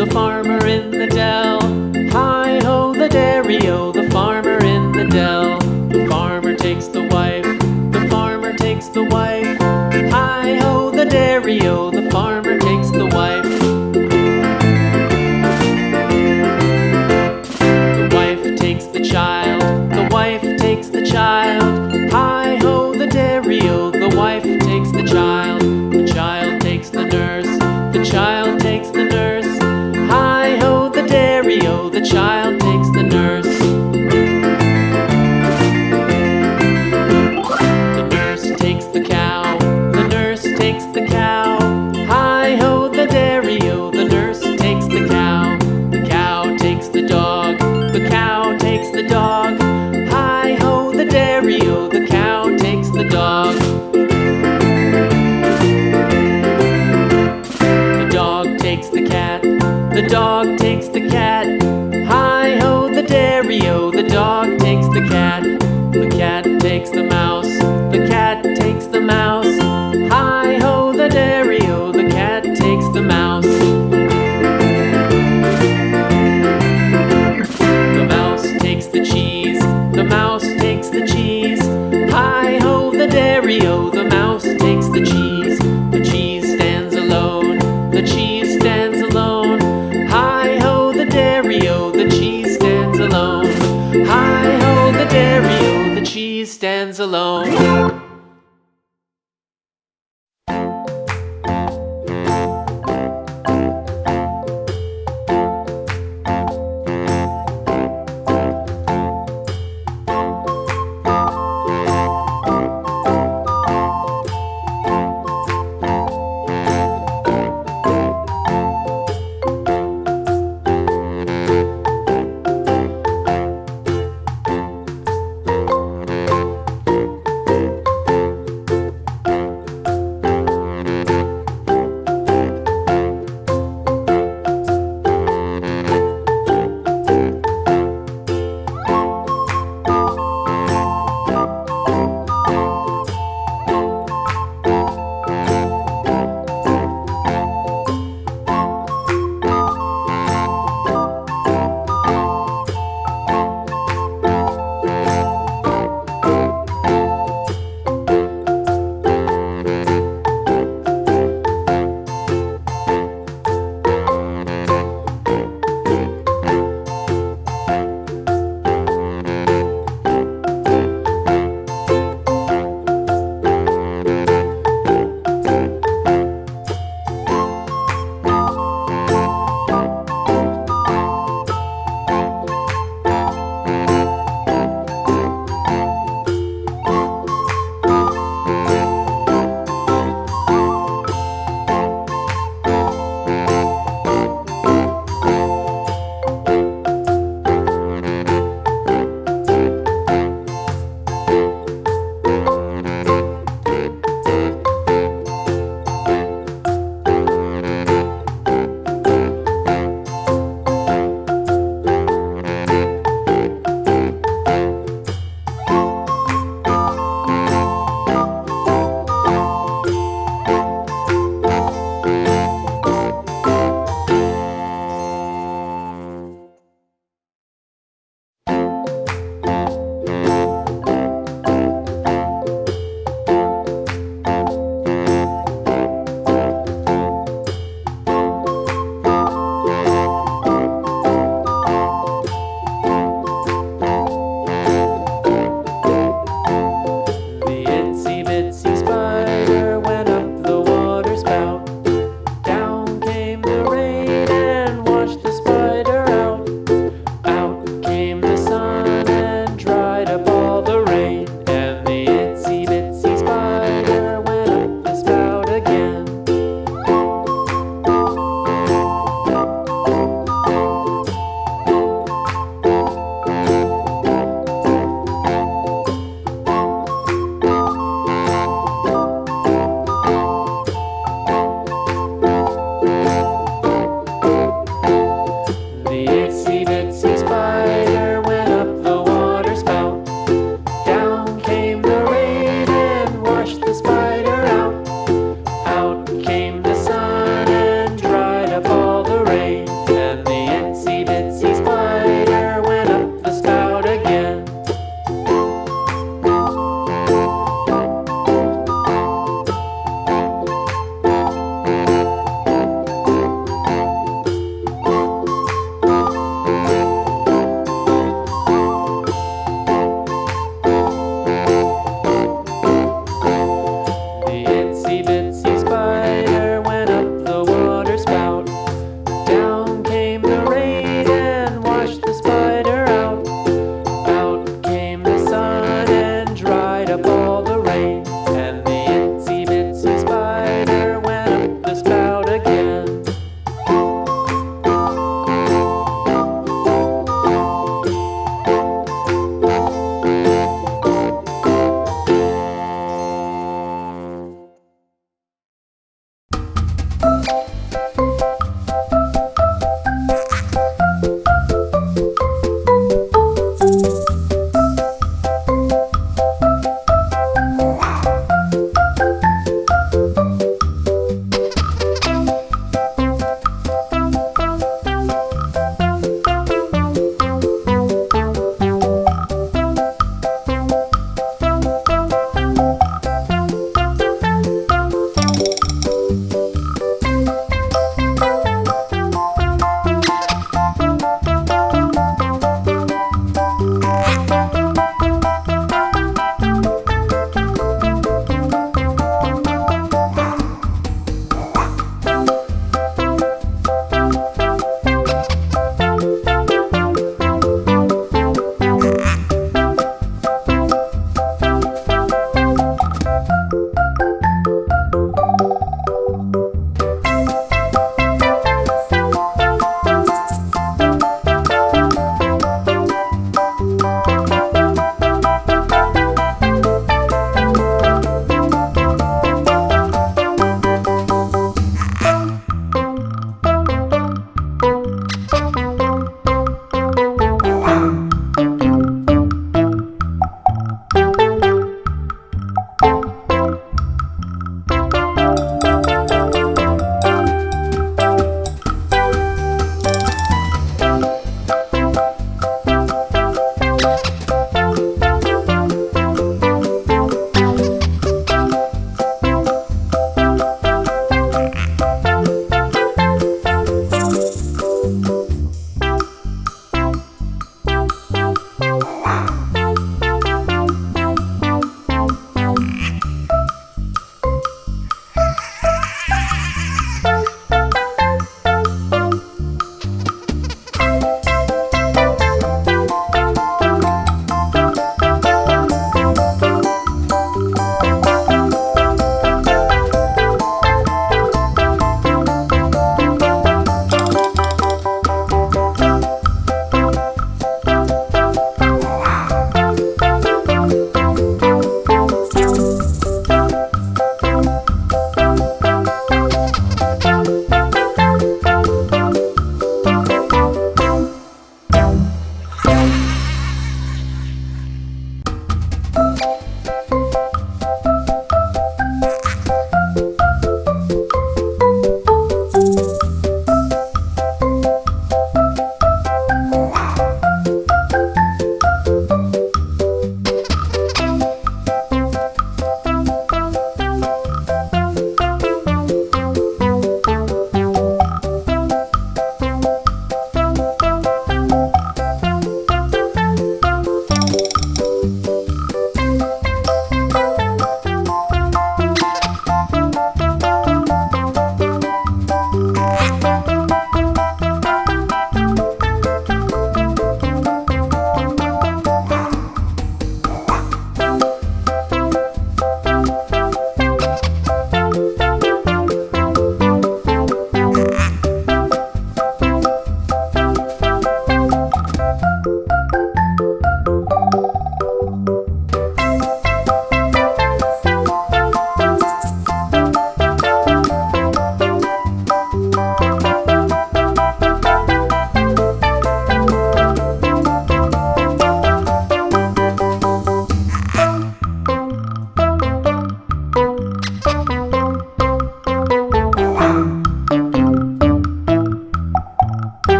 The farmer in the dell. Hi-ho, the dairy-o, the farmer in the dell. The farmer takes the wife, the farmer takes the wife. Hi-ho, the dairy-o, the farmer takes the wife. The wife takes the child, the wife takes the child. Hi-ho, the dairy-o, the wife takes the child. The child takes the nurse, the child takes the nurse. Hi-ho, the dairy-o, the child takes the nurse. The nurse takes the cow, the nurse takes the cow. Hi-ho, the dairy-o, the nurse takes the cow. The cow takes the dog, the cow takes the dog. Hi-ho, the dairy-o, the cow takes the dog. The dog takes the cat, the dog takes the cat. Hi-ho, the dairy-o, the dog takes the cat. The cat takes the mouse,